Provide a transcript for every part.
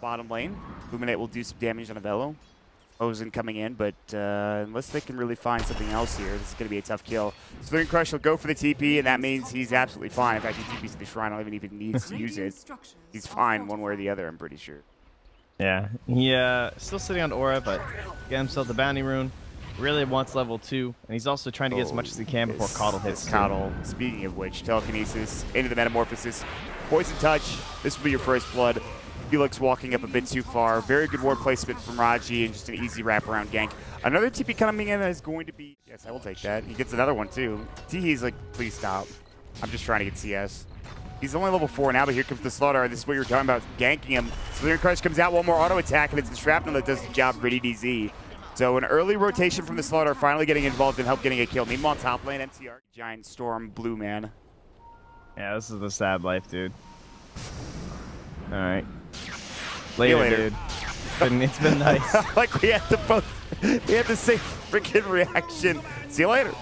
bottom lane. Illuminate will do some damage on a Velo. Ozen coming in, but unless they can really find something else here, this is going to be a tough kill. Slithering Crush will go for the TP, and that means he's absolutely fine. In fact, he TPs to the Shrine. I don't even needs to use it. He's fine one way or the other, I'm pretty sure. Yeah, he still sitting on Aura, but get himself the Bounty Rune. Really wants level 2, and he's also trying to get as much as he can before Coddle hits. Coddle, speaking of which, Telekinesis into the Metamorphosis. Poison Touch, this will be your first blood. Felix walking up a bit too far. Very good ward placement from RoddgeE and just an easy wraparound gank. Another TP coming in is going to be... Yes, I will take that. He gets another one too. Teehee's like, please stop. I'm just trying to get CS. He's only level 4 now, but here comes the Slaughter. This is what you were talking about, ganking him. Slithering Crush comes out, one more auto attack, and it's the Shrapnel that does the job for DDZ. So an early rotation from the Slaughter, finally getting involved and help getting a kill. Meanwhile, top lane, MTR, Giant Storm, Blue Man. Yeah, this is the sad life, dude. All right. Later, dude. It's been nice. Like we had the same freaking reaction. See you later.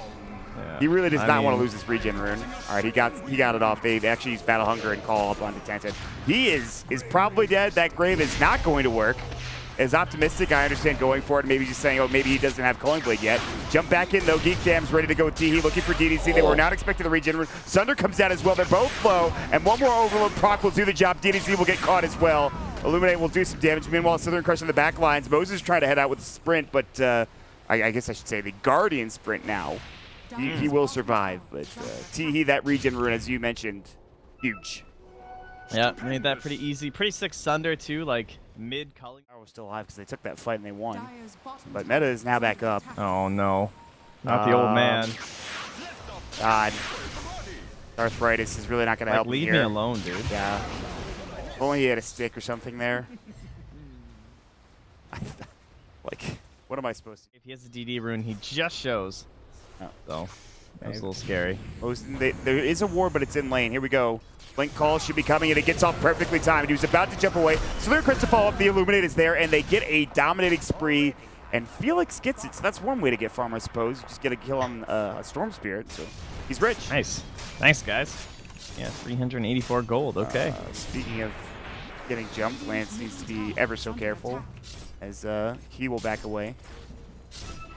Yeah, he really does not want to lose this regen rune. All right, he got it off. They actually used Battle Hunger and call up onto Tantan. He is probably dead. That grave is not going to work. As optimistic, I understand going for it. Maybe just saying, oh, maybe he doesn't have Culling Blade yet. Jump back in though. Geek Fam's ready to go with Teehee, looking for DDC. They were not expecting the regen rune. Sunder comes out as well. They're both low, and one more Overload proc will do the job. DDC will get caught as well. Illuminate will do some damage. Meanwhile, Southern Crush on the back lines. Moses trying to head out with a sprint, but I guess I should say the Guardian sprint now. He will survive, but Teehee, that regen rune, as you mentioned, huge. Yeah, made that pretty easy. Pretty sick Sunder, too, like mid-culling. I was still alive because they took that fight and they won. But Meta is now back up. Oh, no. Not the old man. God. Arthritis is really not going to help leave here. Me alone, dude. Yeah. If only he had a stick or something there. Like, what am I supposed to do? If he has a DD rune, he just shows. Oh. So, that's a little scary. There is a ward, but it's in lane. Here we go. Blink call should be coming, and it gets off perfectly timed. He was about to jump away. So they're quick to follow up. The Illuminate is there, and they get a dominating spree. And Felix gets it. So that's one way to get farm, I suppose. You just get a kill on a Storm Spirit. So he's rich. Nice. Thanks, guys. Yeah, 384 gold. Okay. Speaking of getting jumped, Lance needs to be ever so careful as he will back away.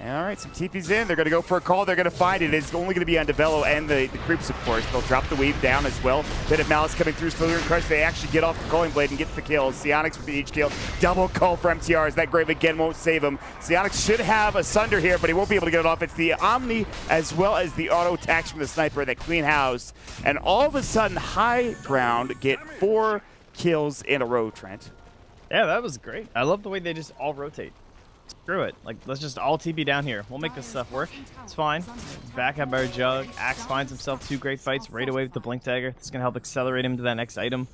All right, some TP's in. They're going to go for a call. They're going to find it. It's only going to be on Velo and the creeps, of course. They'll drop the weave down as well. Bit of Malice coming through. Slithering Crush. They actually get off the Culling Blade and get the kill. Syeonix with the H kill. Double call for MTR as that grave again won't save him. Syeonix should have a Sunder here, but he won't be able to get it off. It's the Omni as well as the auto attacks from the Sniper that clean house. And all of a sudden, HighGround get 4 kills in a row, Trent. Yeah, that was great. I love the way they just all rotate. Screw it. Like, let's just all TP down here. We'll make this stuff work. It's fine. Back up our Jug. Axe finds himself 2 great fights right away with the Blink Dagger. This is going to help accelerate him to that next item.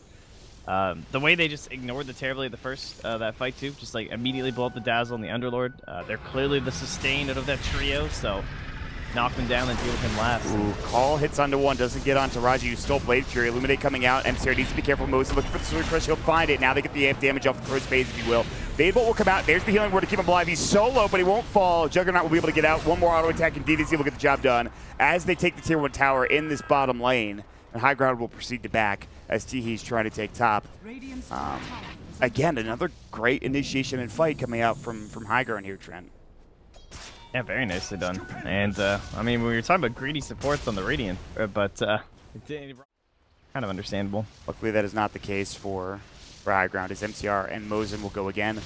The way they just ignored the Terribly the first, that fight too, just like immediately blow up the Dazzle and the Underlord. They're clearly the sustain out of that trio, so knock them down and deal with him last. Ooh, call hits onto one, doesn't get onto RoddgeE, who stole Blade Fury. Illuminate coming out. MCR needs to be careful. Moses looking for the Slithering Crush. He'll find it. Now they get the amp damage off the first phase, if you will. Fadebolt will come out. There's the healing word to keep him alive. He's solo, but he won't fall. Juggernaut will be able to get out. One more auto attack, and DDC will get the job done as they take the tier 1 tower in this bottom lane. And HighGround will proceed to back as Teehee's trying to take top. Again, another great initiation and fight coming out from HighGround here, Trent. Yeah, very nicely done. And, I mean, we were talking about greedy supports on the Radiant, but kind of understandable. Luckily, that is not the case for HighGround, as MTR and Mosin will go again.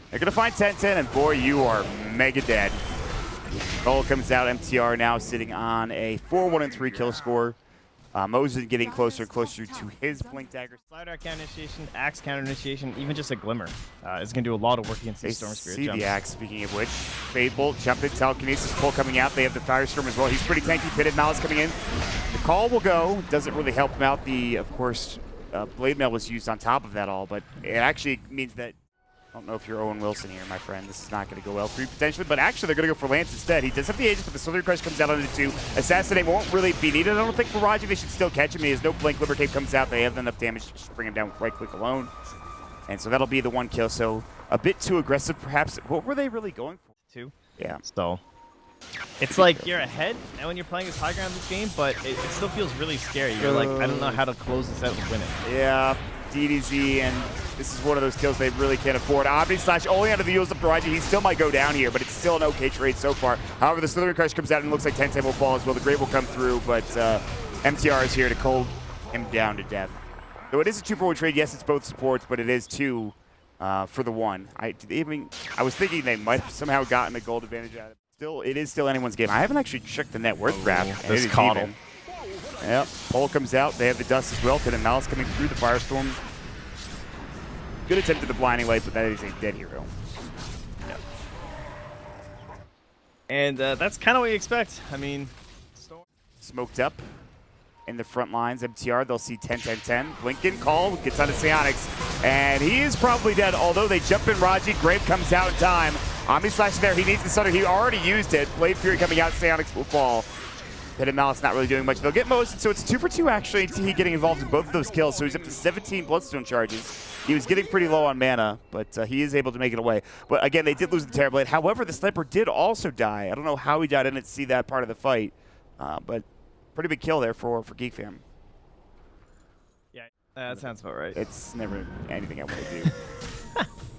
They're going to find 10-10, and boy, you are mega dead. Goal comes out. MTR now sitting on a 4-1-3 kill score. Mosin getting closer and closer to his Blink Dagger. Slider counter initiation, Axe counter initiation, even just a Glimmer is going to do a lot of work against these Storm Spirit jumps. The Axe, speaking of which. Fadebolt, jumping, Telekinesis, Cole coming out. They have the Firestorm as well. He's pretty tanky. Pitted Malice coming in. The call will go. Doesn't really help him out. Of course, Blade Mail was used on top of that all, but it actually means that I don't know if you're Owen Wilson here, my friend. This is not going to go well for you potentially, but actually they're going to go for Lance instead. He does have the Aegis, but the Slithering Crush comes out on it too. Assassinate won't really be needed, I don't think, for RoddgeE. They should still catch him. He has no Blink. Libertate comes out. They have enough damage to just bring him down with right-click alone. And so that'll be the 1 kill. So a bit too aggressive, perhaps. What were they really going for? 2? Yeah. So it's like you're ahead and when you're playing as HighGround this game, but it still feels really scary. You're like, I don't know how to close this out and win it. Yeah, DDZ and This is one of those kills they really can't afford. Obby Slash only under the heels of HG. He still might go down here, but it's still an okay trade so far. However, the Slithering Crush comes out and looks like 10-10 will fall as well. The Grave will come through, but MTR is here to cold him down to death. So it is a 2-for-1 trade. Yes, it's both supports, but it is 2 for the 1. I was thinking they might have somehow gotten a gold advantage out of it. It is still anyone's game. I haven't actually checked the net worth graph. This coddle. Yep, Pole comes out. They have the dust as well. PITTedMalice coming through the Firestorm. Good attempt at the blinding light, but that is a dead hero. Yep. And that's kind of what you expect. I mean, smoked up in the front lines. MTR, they'll see 10-10-10. Blinken call, gets onto Syeonix, and he is probably dead, although they jump in HG. Grave comes out in time. Omni Slash there, he needs the Sunder. He already used it. Blade Fury coming out, Syeonix will fall. PITTedMalice not really doing much. They'll get most, so it's 2 for 2 actually. Teehee getting involved in both of those kills, so he's up to 17 Bloodstone charges. He was getting pretty low on mana, but he is able to make it away. But again, they did lose the Terrorblade. However, the Sniper did also die. I don't know how he died. I didn't see that part of the fight, but pretty big kill there for Geek Fam. Yeah, that sounds about right. It's never anything I want to do.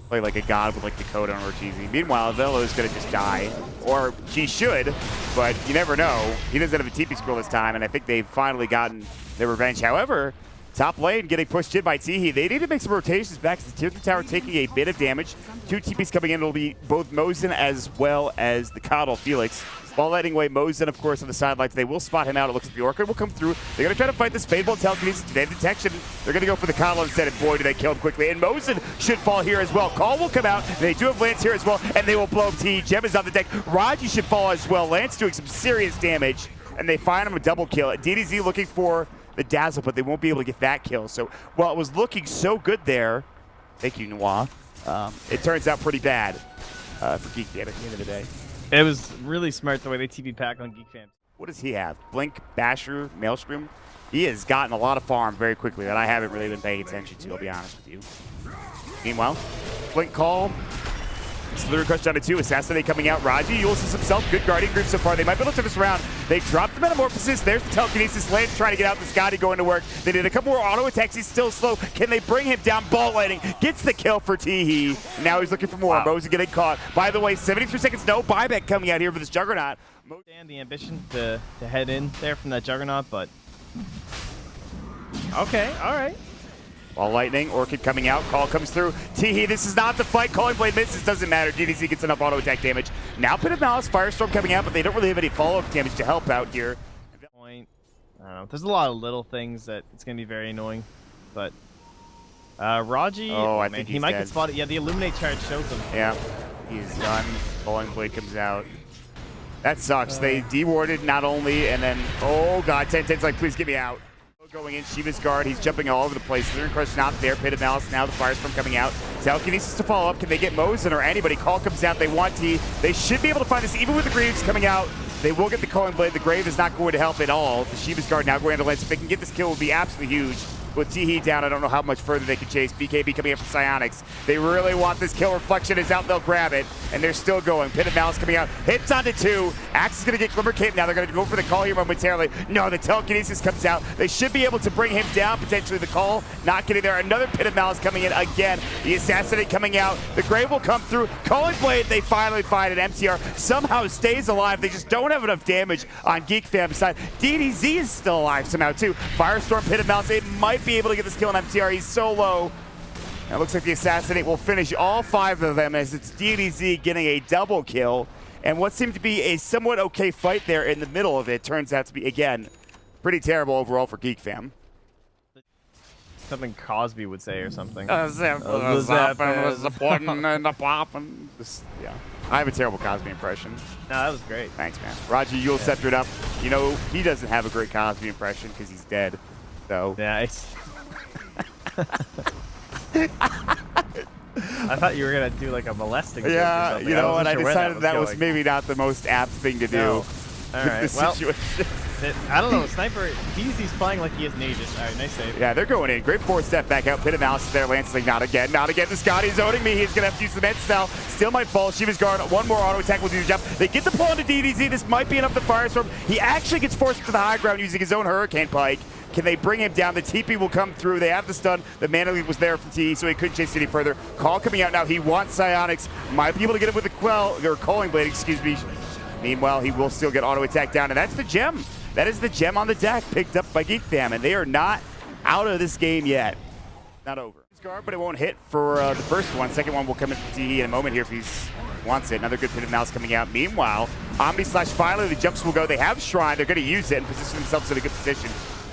Play like a god with like Dakota on Roddgeee. Meanwhile, Velo is going to just die. Or she should, but you never know. He doesn't have a TP scroll this time, and I think they've finally gotten their revenge. However, top lane getting pushed in by Teehee. They need to make some rotations back to the tier 3 tower, taking a bit of damage. 2 TPs coming in. It'll be both Mosin as well as the Coddle Felix. While letting away Mosin, of course, on the sidelines. They will spot him out. It looks like the Orchid will come through. They're going to try to fight this Fadeball Telekinesis. They have detection. They're going to go for the Coddle instead, and boy, do they kill him quickly. And Mosin should fall here as well. Call will come out. They do have Lance here as well, and they will blow up Teehee. Gem is on the deck. HG should fall as well. Lance doing some serious damage, and they find him a double kill. DDZ looking for the Dazzle, but they won't be able to get that kill. So while it was looking so good there, thank you, Noir, it turns out pretty bad for Geek Fam at the end of the day. It was really smart the way they TP pack on Geek Fam. What does he have? Blink, Basher, Maelstrom? He has gotten a lot of farm very quickly that I haven't really been paying attention to, I'll be honest with you. Meanwhile, Blink call. Slithering Crush down to 2. Assassinate coming out. HG Ulysses himself. Good Guardian group so far. They might be able to turn this around. They dropped the Metamorphosis. There's the Telekinesis. Lance trying to get out. The Scotty going to work. They did a couple more auto attacks. He's still slow. Can they bring him down? Ball lighting. Gets the kill for Teehee. Now he's looking for more. Wow. Mosin getting caught. By the way, 73 seconds. No buyback coming out here for this Juggernaut. And the ambition to head in there from that Juggernaut, but okay, all right. While Lightning, Orchid coming out, call comes through. Teehee, this is not the fight. Calling Blade misses, doesn't matter. DDZ gets enough auto attack damage. Now PITTedMalice, Firestorm coming out, but they don't really have any follow-up damage to help out here. Point. I don't know. There's a lot of little things that it's going to be very annoying, but HG, oh, I man, think he might get spotted. Yeah, the Illuminate charge shows him. Yeah, he's done. Calling Blade comes out. That sucks. They dewarded not only, and then, oh god, 10-10's like, please get me out. Going in, Shiva's guard, he's jumping all over the place. Slithering Crush not there, PITTedMalice now, the Firestorm coming out. Telekinesis to follow up, can they get Mosin or anybody? Call comes out, they want T. They should be able to find this, even with the Greaves coming out. They will get the Calling Blade, the Grave is not going to help at all. The Shiva's guard now going to Lance. If they can get this kill, it would be absolutely huge. With Teehee down, I don't know how much further they can chase. BKB coming in from Syeonix. They really want this kill. Reflection is out, they'll grab it, and they're still going. PITTedMalice coming out, hits onto 2. Axe is going to get Glimmer Cape now. They're going to go for the call here momentarily. No, the Telekinesis comes out. They should be able to bring him down, potentially the call. Not getting there. Another PITTedMalice coming in again. The Assassinate coming out. The Grave will come through. Calling Blade, they finally find it. MTR somehow stays alive. They just don't have enough damage on Geek Fam's side. DDZ is still alive somehow too. Firestorm, PITTedMalice, they might be able to get this kill on MTR. He's so low. Now it looks like the Assassinate will finish all 5 of them as it's DDZ getting a double kill. And what seemed to be a somewhat okay fight there in the middle of it turns out to be, again, pretty terrible overall for Geek Fam. Something Cosby would say or something. Yeah. I have a terrible Cosby impression. No, that was great. Thanks, man. HG, you'll scepter it up. You know, he doesn't have a great Cosby impression because he's dead. So. Yeah, it's... I thought you were gonna do like a molesting joke or something. You know, and I decided that was maybe not the most apt thing to do. No. All right, well, situation. I don't know. Sniper, he's playing like he has an Aegis. All right, nice save. Yeah, they're going in. Great forward step back out. PITTedMalice is there. Lance is like, not again, not again. The Scotty's owning me. He's gonna have to use the med spell. Still might fall. Shiva's guard. One more auto attack will do the job. They get the pull into DDZ. This might be enough to Firestorm. He actually gets forced to the high ground using his own Hurricane Pike. Can they bring him down? The TP will come through. They have the stun. The mana lead was there from Teehee, so he couldn't chase any further. Call coming out now. He wants Syeonix. Might be able to get him with a Calling Blade, excuse me. Meanwhile, he will still get auto attack down, and that's the gem. That is the gem on the deck picked up by Geek Fam, and they are not out of this game yet. Not over. But it won't hit for the first one. Second one will come in from Teehee in a moment here if he wants it. Another good pit of mouse coming out. Meanwhile, Omni/Finally, the jumps will go. They have Shrine. They're going to use it and position themselves in a good position.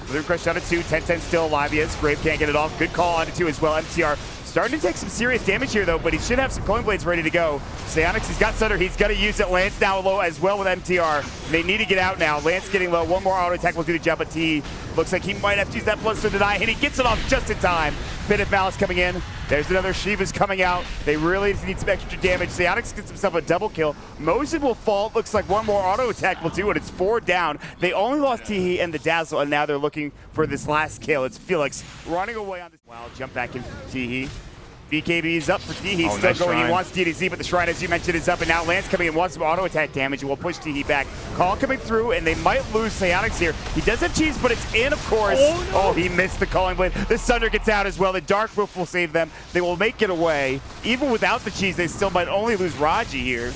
Blue Crush down to 2. 10-10 still alive. Yes, Grave can't get it off. Good call onto 2 as well. MTR starting to take some serious damage here, though, but he should have some Calling Blades ready to go. Syeonix, he's got Sunder. He's going to use it. LaNcE now low as well with MTR. They need to get out now. LaNcE getting low. One more auto attack will do the job, but Teehee looks like he might have to use that plus to deny, and he gets it off just in time. Pit of Malice coming in. There's another Shiva's coming out. They really need some extra damage. Syeonix gets himself a double kill. Mosin will fall. It looks like one more auto attack will do it. It's 4 down. They only lost Teehee and the Dazzle, and now they're looking for this last kill. It's Felix running away on this. Wow, jump back in from Teehee. BKB is up for Teehee, still nice going. Shrine. He wants DDZ, but the Shrine, as you mentioned, is up, and now LaNcE coming in, wants some auto attack damage, and will push Teehee back. Call coming through, and they might lose Syeonix here. He does have cheese, but it's in, of course. Oh, no. Oh, he missed the Calling Blade. The Sunder gets out as well. The Dark Roof will save them. They will make it away. Even without the cheese, they still might only lose Roddgeee here.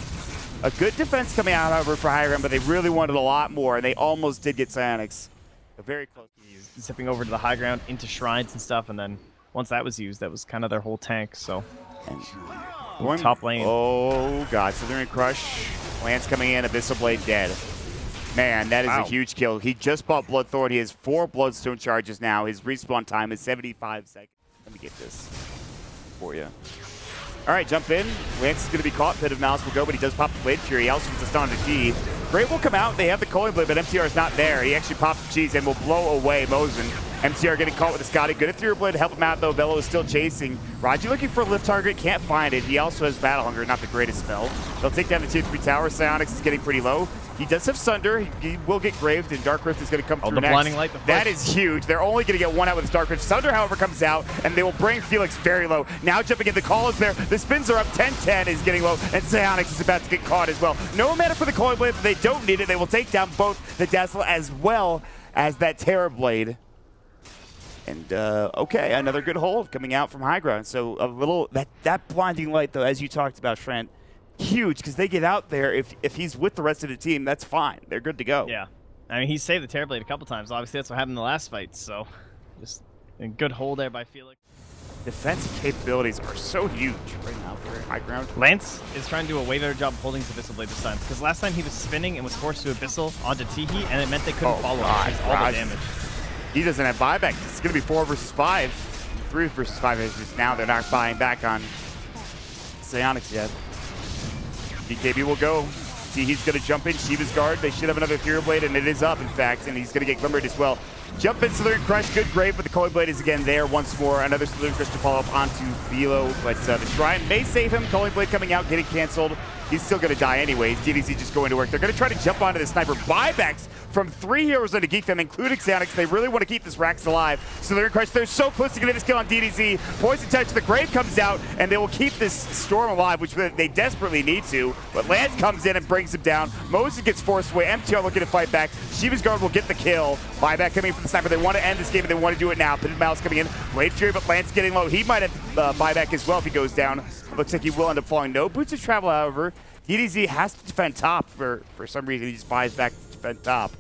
A good defense coming out, however, for HighGround, but they really wanted a lot more, and they almost did get Syeonix. Very close. He's zipping over to the high ground into shrines and stuff, and then once that was used, that was kind of their whole tank, so. Top lane. Oh, God. Slithering Crush. LaNcE coming in. Abyssal Blade dead. Man, that is a huge kill. He just bought Bloodthorn. He has 4 Bloodstone charges now. His respawn time is 75 seconds. Let me get this for you. All right, jump in. LaNcE is going to be caught. Pit of Malice will go, but he does pop the Blade Fury. He also gets a stun on the Teehee. Great will come out. They have the Calling Blade, but MTR is not there. He actually pops the cheese and will blow away Mosin. MTR getting caught with a Scotty. Good at Through Blade to help him out, though. Velo is still chasing. Roddgeee looking for a lift target. Can't find it. He also has Battle Hunger, not the greatest spell. They'll take down the tier 3 tower. Syeonix is getting pretty low. He does have Sunder. He will get Graved, and Dark Rift is going to come through the next. Blinding Light, that is huge. They're only going to get 1 out with Dark Rift. Sunder, however, comes out, and they will bring Felix very low. Now jumping in. The call is there. The spins are up. 10-10 is getting low, and Syeonix is about to get caught as well. No mana for the Calling Blade, but they don't need it. They will take down both the Dazzle as well as that Terror Blade. And, okay, another good hold coming out from HighGround. So a little, that Blinding Light, though, as you talked about, Trent, huge, because they get out there. If he's with the rest of the team, that's fine. They're good to go. Yeah. I mean, he saved the Terror Blade a couple times. Obviously, that's what happened in the last fight, so just a good hold there by Felix. Defensive capabilities are so huge right now for HighGround. LaNcE is trying to do a way better job holding his Abyssal Blade this time, because last time he was spinning and was forced to Abyssal onto Teehee, and it meant they couldn't follow him. All the damage. He doesn't have buyback. It's going to be 4 versus 5. 3 versus 5 is now. They're not buying back on Syeonix yet. BKB will go. Teehee's going to jump in. Shiva's guard. They should have another Ethereal Blade, and it is up, in fact, and he's going to get Glimmered as well. Jump in, Slithering Crush. Good Grave, but the Calling Blade is again there once more. Another Slithering Crush to follow up onto Velo, but the Shrine may save him. Calling Blade coming out, getting canceled. He's still going to die anyways. DDZ just going to work. They're going to try to jump onto the Sniper. Buybacks from 3 heroes into Geek Fam, including Syeonix. They really want to keep this Rax alive. So they're Crush. They're so close to getting this kill on DDZ. Poison Touch. The Grave comes out, and they will keep this Storm alive, which they desperately need to. But LaNcE comes in and brings him down. Moses gets forced away. MTR looking to fight back. Shiva's guard will get the kill. Buyback coming from the Sniper. They want to end this game, and they want to do it now. Pit of Malice coming in. Blade Fury, but LaNcE getting low. He might have buyback as well if he goes down. Looks like he will end up falling. No Boots of Travel, however. DDZ has to defend top for some reason. He just buys back to defend top,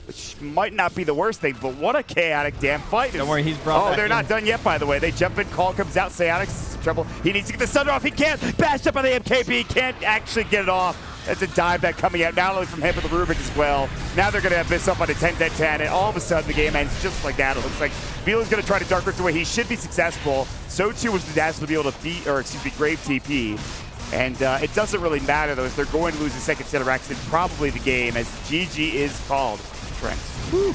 which might not be the worst thing, but what a chaotic damn fight. Don't worry, he's brought back they're in. not done yet, by the way. They jump in, call comes out, Syeonix is in trouble. He needs to get the Sunder off. He can't. Bashed up by the MKB, can't actually get it off. That's a dive back coming out, not only from him, but the Rubik as well. Now they're going to have this up on a 10-10-10, and all of a sudden the game ends just like that. It looks like Velo's going to try to Dark Rift away. He should be successful. So too was the Dazzle to be able to Grave TP. And it doesn't really matter, though, as they're going to lose the second set of racks in probably the game, as GG is called. Trent. Woo.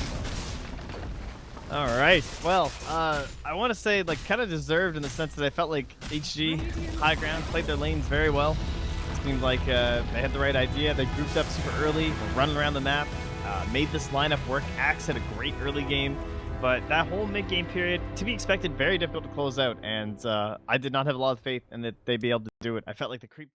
All right. Well, I want to say, like, kind of deserved in the sense that I felt like HG, HighGround, played their lanes very well. It seemed like they had the right idea. They grouped up super early, were running around the map, made this lineup work. Axe had a great early game. But that whole mid-game period, to be expected, very difficult to close out, and I did not have a lot of faith in that they'd be able to do it. I felt like the creep...